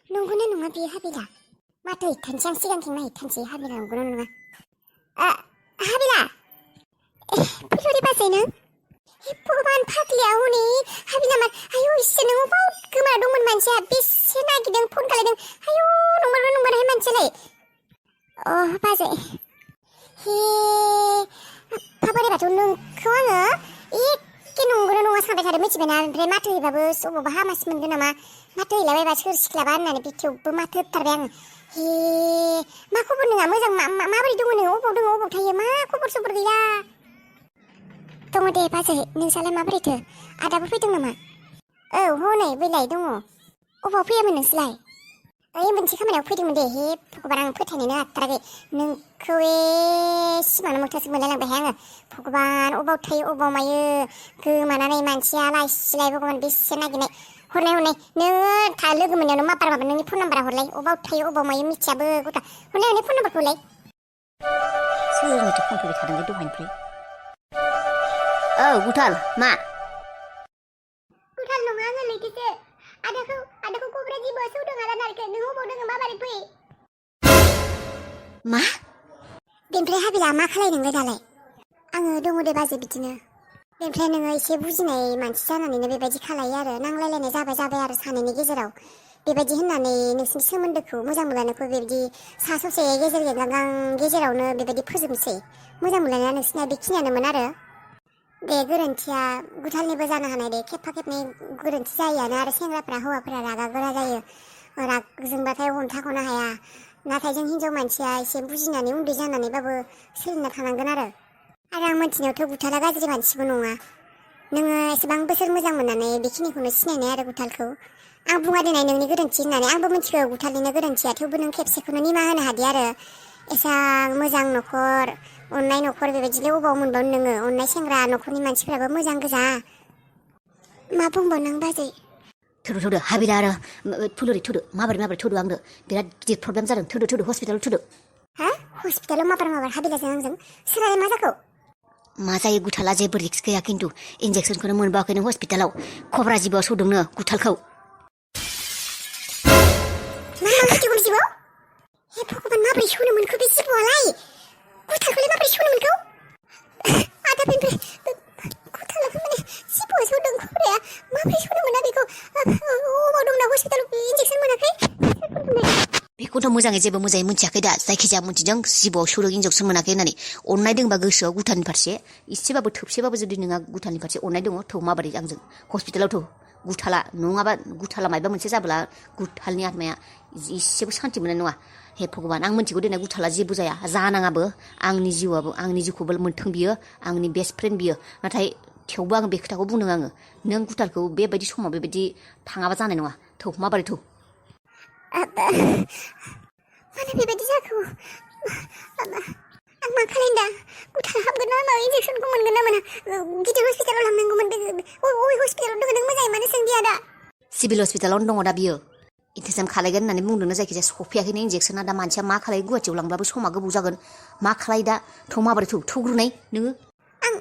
नंगौना नङा बियो हाबिला? माथो हैथानसै आं सिगांथिं नायहैथानसै हाबिला नंगौना नङा? हाबिला फैल'रि बाजै नों? हे भगबान फाग्लिया हनै हाबिला मा आयौ इसोर नों अबाव गोमा दंमोन मानसिया बेसे नागिरदों फन खालायदों आयौ नंमारहाय मानसियालाय बाजै हे बोराय बाथौ नोंखौ आङो एखे नंगौना नङा सानबाय थादों मिथिबायना ओमफ्राय माथो हैबाबो अबावबा हामासो मोनगोन नामा माथो हैलाबायबा सोर सिख्लाबा होननानै बिथियावबो माथो होथारबाय आङो हे मा खबर नोंहा मोजां माबोरै दङ नोङो अबाव दङ अबाव थायो मा खबर सबर गैया दङ दे बाजै नोंसालाय माबोरैथो आदाबो फैदों नामा औ हनै बैलाय दङ अबाव फैयामोन नोंसोरलाय ओइ मोनसे खामानियाव फैदोंमोन दे हे भगबान आं फोथायनोनो हाथाराखै नोंखौ सिमांनो मोगथांसो मोनलायलांबायहाय आङो भगबान अबाव थायो अबाव मायो गोमानानै मानसिया लायसिलाय भगबान बेसे नागिरनाय हरनाय नोङो लोगो मोननायावनो माबार नोंनि फन नाम्बारा हरलाय अबाव थायो अबाव मायो मिथियाबो गथा हरनाय फन नाम्बारखौलाय सोरनोथो फन फैबाय थादोंलै दहायनिफ्राय औ गुथाल मा गुथाल नङा आङो लैथोसो आदाखौ कब्रा जिबौआ सौदों आदा नारखो नों अबाव दङ माबारै फै मा बेनिफ्राय हाबिला मा खालाय नोंलाय दालाय आङो दङ दे बाजै बिदिनो बेनिफ्राय नोङो एसे बुजिनाय मानसि जानानैनो बेबायदि खालायो आरो नांलायलायनाय जाबाय आरो सानैनि गेजेराव बेबायदि होननानै नोंसिनि सोमोन्दोखौ मोजां मोनलायनायखौ बेबायदि सा ससे गेजेरावनो बेबायदि फोजोबनोसै मोजां मोनलायनाया नोंसिना बेखिनियानोमोन आरो दे गोरोन्थिया गुथालनिबो जानो हानाय दे खेबफा खेबनै गोरोन्थि जायोआनो आरो सेंग्राफ्रा हौवाफोरा रागा गोरा जायो राग जोंबाथाय हमथाख'नो हाया नाथाय जों हिनजाव मानसिया एसे बुजिनानै उन्दै जानानैबाबो सोलिना थानांगोन आरो आं मिथिनायावथ' गुथाला गाज्रि मानसिबो नङा नोङो एसेबां बोसोर मोजां मोननानै बेखिनिखौनो सिनायनाय आरो गुथालखौ आं बुङा दिनै नोंनि गोरोन्थि होननानै आंबो मिथिगौ गुथालनिनो गोरोन्थिया थेवबो नों खेबसेखौनो निमाहा होनो हादि आरो एसां मोजां न'खर अननाय न'खर बेबायदिनो अबाव मोनबावनो नोङो अननाय सेंग्रा न'खरनि मानसिफ्राबो मोजां गोजा मा बुंबाव नों बाजै थोदो हाबिला आरो फुलुरि थुदो माबोरै थुदो आंनो बिराद गिदिर प्रब्लेम जादों थुदो हस्पिटालाव थुदो हा हस्पिटालाव माबार हाबिलाजों आंजों सोरहाय मा जाखो मा जायो गुथाला जेबो रिक्स गैया खिन्थु इन्जेक्सनखौनो मोनबावाखै नों हस्पिटालाव कब्रा जिबौआ सौदोंनो गुथालखौ मा जिबौ हे भगबान माबोरै सौनो मोनखो बे जिबौआलाय गुथालखौलाय माबोरै सौनो मोनखौ आदा बेनिफ्राय गुथालाखौ माने जिबौआ सौदों कब्राया माबोरै सौनो मोना बेखौ अबाव दं ना हस्पिटालाव इन्जेक्सन मोनाखै बेखौथ' मोजाङै मोनथियाखै दा जायखिजाया मोनथिदों जिबौआव सौदों इन्जेक्सन मोनाखै होननानै अननाय दंबा गोसोआव गुथालनि फारसे इसेबाबो थोबसेबाबो जुदि नोंहा गुथालनि फारसे अननाय दङ थौ माबोरै आंजों हस्पिटालाव थौ गुथाला नङाबा गुथाला मायबा मोनसे जाब्ला गुथालनि आत्माया इसेबो सान्ति मोननाय नङा हे भगबान आं मिथिगौ दिनै गुथाला जेबो जाया जानाङाबो आंनि जिउखौबो मोन्थों बियो आंनि बेस्ट फ्रेन्ड बियो नाथाय थेवबो आं बे खोथाखौ बुंदों आङो नों गुथालखौ बेबायदि समाव बेबायदि थाङाबा जानाय नङा थौ माबोरै थौ मानो बेबायदि जाखो आं मा खालायदा गुथाल हाबगोन ना माबा इन्जेक्सनखौ मोनगोन ना मोना गिदिर हस्पिटालाव लांनांगौमोन अबे हस्पिटालाव दङ नों मोजाङै मानो सोंदिया दा सिभिल हस्पिटालावनो दङ दा बियो इन्जेक्सन खालायगोन होननानै बुंदोंनो जायखिजाया सफैयाखैनो इन्जेक्सना दा मानसिया मा खालाय गुवाहाटियाव लांब्लाबो समा गोबाव जागोन मा खालाय दा थौ माबोरै थौग्रोनाय नोङो आं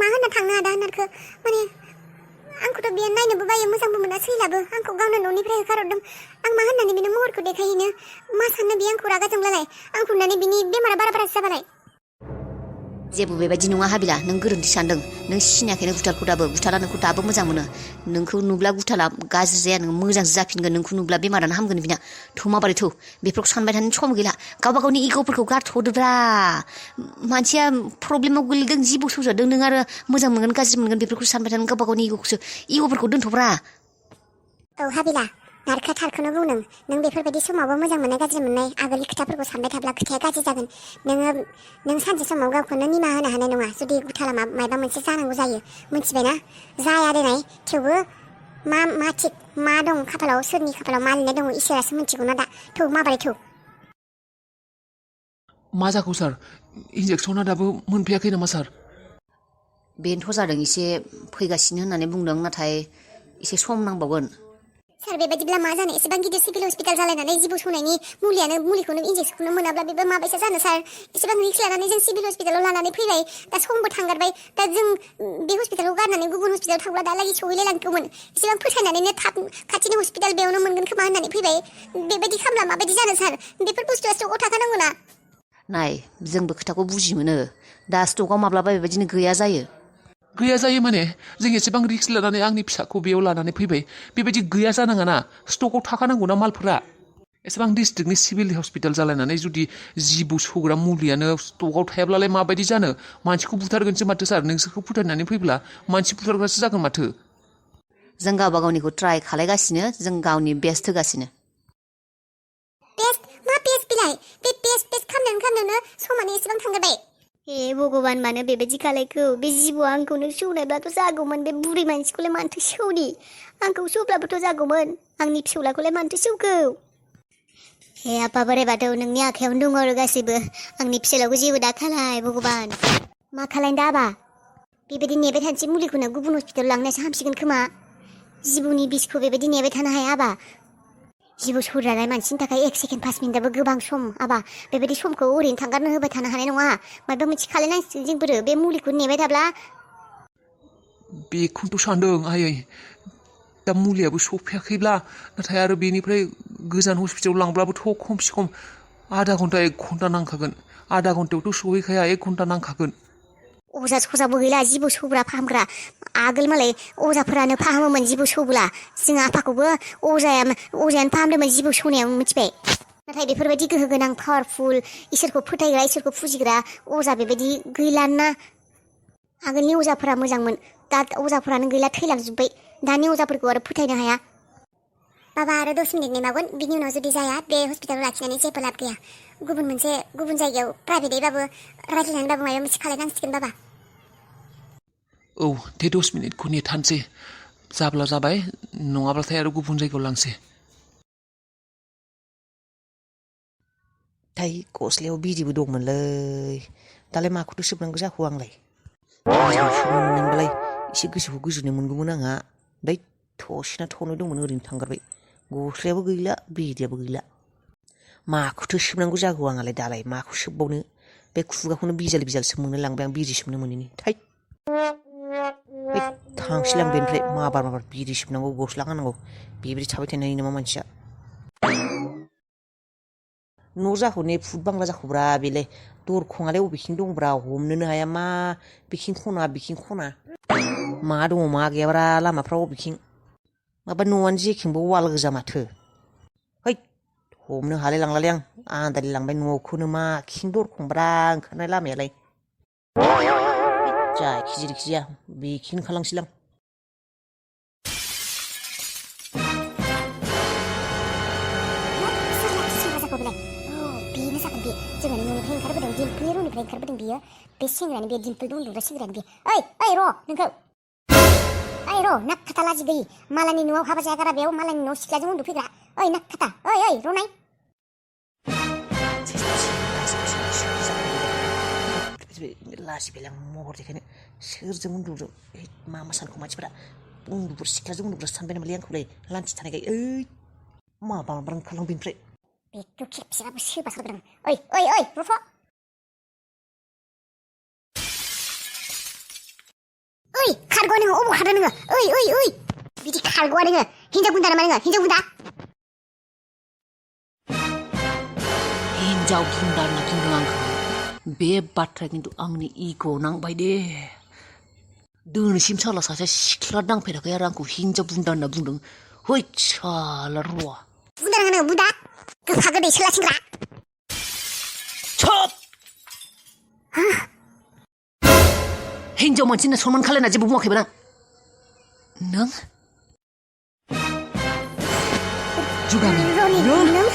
मा होनना थांनो आदा होननारखो माने आंखौथ' बियो नायनोबो बायो मोजांबो मोना सैलाबो आंखौ गावनो न'निफ्राय होखारहरदों आं मा होननानै बिनो महरखौ देखायहैनो मा साननो बियो आंखौ रागा जोंलालाय आंखौ नुनानै बिनि बेमारा बारासो जाबालाय जेबो बेबायदि नङा हाबिला नों गोरोन्थि सानदों नों सिनायाखैनो गुथालखौ दाबो गुथाला नोंखौ दाबो मोजां मोनो नोंखौ नुब्ला गुथाला गाज्रि जाया नों मोजांसो जाफिनगोन नोंखौ नुब्ला बेमारानो हामगोन बिना थौ माबोरै थौ बेफोरखौ सानबाय थानो सम गैला गावबा गावनि इग'फोरखौ गारथ'दोब्रा मानसिया प्रब्लेमाव गोलैदों जिबौ सौजादों नों आरो मोजां मोनगोन गाज्रि मोनगोन बेफोरखौ सानबाय थानो गावबा गावनि इग'फोरखौ दोनथ'ब्रा औ हाबिला नारखा थारखौनो बुंदों नों बेफोरबायदि समावबो मोजां मोननाय गाज्रि मोननाय आगोलनि खोथाफोरखौ सानबाय थाब्ला खोथाया गाज्रि जागोन नों सानसे समाव गावखौनो निमाहा होनो हानाय नङा जुदि गुथाला माबा मोनसे जानांगौ जायो मिथिबायना जाया देनाय थेवबो मा थिग मा दं खाफालाव सोरनि खाफालाव मा लिरनाय दङ इसोरासो मिथिगौ ना दा थौ माबोरै थौ मा जाखौ सार इन्जेक्सना दाबो मोनफैयाखै नामा सार बेनोथ' जादों एसे फैगासिनो होननानै बुंदों नाथाय एसे सम नांबावगोन सार बेबायदिब्ला मा जानो एसेबां गिदिर सिभिल हस्पिटाल जालायनानै जिबौ सौनायनि मुलिखौनो इन्जेक्सनखौनो मोनाब्ला बेबो माबायसा जानो सार एसेबां रिक्स लानानै जों सिभिल हस्पिटालाव लानानै फैबाय दा समबो थांगारबाय दा जों बे हस्पिटालाव गारनानै गुबुन हस्पिटालाव थांब्ला दालागै सहैलायलांगौमोन एसेबां फोथायनानैनो थाब खाथिनि हस्पिटाल बेयावनो मोनगोन खोमा होननानै फैबाय बेबायदि खालामब्ला माबायदि जानो सार बेफोर बुस्थुआ स्टकआव थाखानांगौ ना नाय जोंबो खोथाखौ बुजि मोनो दा स्टकआव माब्लाबा बेबायदिनो गैया जायो गैया जायो माने जों एसेबां रिक्स लानानै आंनि फिसाखौ बेयाव लानानै फैबाय बेबायदि गैया जानाङा ना स्टकआव थाखानांगौ ना मालफोरा एसेबां डिस्ट्रिक्टनि सिभिल हस्पिटाल जालायनानै जुदि जिबौ सौग्रा मुलियानो स्टकआव थायाब्लालाय माबायदि जानो मानसिखौ बुथारगोनसो माथो सार नोंसोरखौ फोथायनानै फैब्ला मानसि बुथारग्रासो जागोन माथो जों गावबा गावनिखौ ट्राय खालायगासिनो जों गावनि बेस्ट होगासिनो मा पेस्ट बिलाय बे पेस्ट खालामनायावनो समानो एसेबां थांगारबाय हे भगबान मानो बेबायदि खालायखो बे जिबौआ आंखौनो सौनायब्लाथ' जागौमोन बे बुरै मानसिखौलाय मानोथो सौनि आंखौ सौब्लाबोथ' जागौमोन आंनि फिसौलाखौलाय मानोथो सौखो हे आफा बोराइ बाथौ नोंनि आखायावनो दङ आरो गासैबो आंनि फिसालाखौ जेबो दा खालाय भगबान मा खालायनो दा आबा बेबायदि नेबाय थानोसै मुलिखौनो गुबुन हस्पिटालाव लांनायासो हामसिगोन खोमा जिबौनि बिसखौ बेबायदि नेबाय थानो हाया आबा जिबौ सौजानाय मानसिनि थाखाय 1 सेकेन्ड 5 मिनिटआबो गोबां सम आबा बेबायदि समखौ ओरैनो थांगारनो होबाय थानो हानाय नङा माबा मोनसे खालायनांसिगोन जोंफोरो बे मुलिखौ नेबाय थाब्ला बेखौथ' सानदों आयै दा मुलियाबो सफैयाखैब्ला नाथाय आरो बेनिफ्राय गोजान हस्पिटालाव लांब्लाबोथ' खमसे खम आधा घन्टा 1 घन्टा नांखागोन आधा घन्टायावथ' सहैखाया 1 घन्टा नांखागोन अजा सजाबो गैला जिबौ सौग्रा फाहामग्रा आगोल मालाय अजाफोरानो फाहामोमोन जिबौ सौब्ला जों आफाखौबो अजायानो फाहामदोंमोन जिबौ सौनायाव मिथिबाय नाथाय बेफोरबायदि गोहो गोनां पावारफुल इसोरखौ फोथायग्रा इसोरखौ फुजिग्रा अजा बेबायदि गैलाना आगोलनि अजाफोरा मोजांमोन दा अजाफोरानो गैला थैलांजोब्बाय दानि अजाफोरखौ आरो फोथायनो हाया बाबा आरो 10 मिनिट नेनांगोन बिनि उनाव जुदि जाया बे हस्पिटालाव लाखिनानै जेबो लाब गैया गुबुन जायगायाव प्राइभेटैबाबो रायज्लायनानैबाबो माबा मोनसे खालायनांसिगोन बाबा औ दे 10 मिनिटखौ नेथानसै जाब्ला जाबाय नङाब्लाथाय आरो गुबुन जायगायाव लांसै थाय गस्लायाव बिदिबो दंमोनलै दालाय माखौथो सोबनांगौ जाखो आंलाय सोबनो मोननायमोनबालाय एसे गोसोखौ गोजोननाय मोनगौमोन आंहा दै थसेना थनै दंमोन ओरैनो थांगारबाय गस्लायाबो गैला बिदियाबो गैला माखौथो सोबनांगौ जागौ आंहालाय दालाय माखौ सोबबावनो बे खुगाखौनो बिजाल मोननो लांबाय आं बिदि सोबनो मोनैनि थाय थांसैलां बेनिफ्राय माबार बिदि सोबनांगौ गस्ला गाननांगौ बेबायदि थाबाय थानो हायो नामा मानसिया न' जाखौने फुट बांला जाखौब्रा बेलाय दरखङालाय बबेखिं दंब्रा हमनोनो हाया मा बिखिं खना मा दङ मा गैयाब्रा लामाफ्राव बबेखिं माबा न'आनो जेखेंबो वाल गोजा माथो है हमनो हालाय लांलालै आं आन्दायलाय लांबाय न'खौनो मा खिं दरखंब्रा ओंखारनाय लामायालाय जायखिजाया बेखिनि खालामसैलां जोंनि न'निफ्राय ओंखारबोदों दिम्पलनि रुमनिफ्राय ओंखारबोदों बियो बे सेंग्रायानो बियो दिम्पल दं उन्दुग्रा सेंग्रायानो बियो ओइ र' नोंखौ ओइ र' नाकखाथा लाजि गैयि मालायनि न'आव हाबा जायागारा बेयाव मालायनि न'आव सिख्लाजों उन्दुफैग्रा ओइ नाकखाथा ओइ र'नाय लाजिबायलां महर देखायनो सोरजों उन्दुदों मा सानखौ मानसिफोरा उन्दुग्रा सिख्लाजों उन्दुग्रा सानबाय नामालै आंखौलाय लान्थि थानायखाय ओइ माबा ओंखारलां बेनिफ्राय बेखौ खेबसेबाबो सोबा सारदों ओइ रथ' ओइ खारग'आ नोङो अबाव खारदों नोङो ओइ बिदि खारग'आ नोङो हिनजाव गुन्दा नामा नोङो हिनजाव गुन्दा हिनजाव बुन्दा होनना बुंदों आंखौ बे बाथ्राया खिन्थु आंनि इग' नांबाय दे दिनैसिम साला सासे सिख्ला नांफेराखै आरो आंखौ हिनजाव बुन्दा होनना बुंदों है साला र' बुन्दा नोङो बुन्दा गोफा गोदै सोलासिंग्रा चुप हिनजाव मानसिनो सनमान खालायना जेबो बुङाखैमोन आं नों जुगामि नों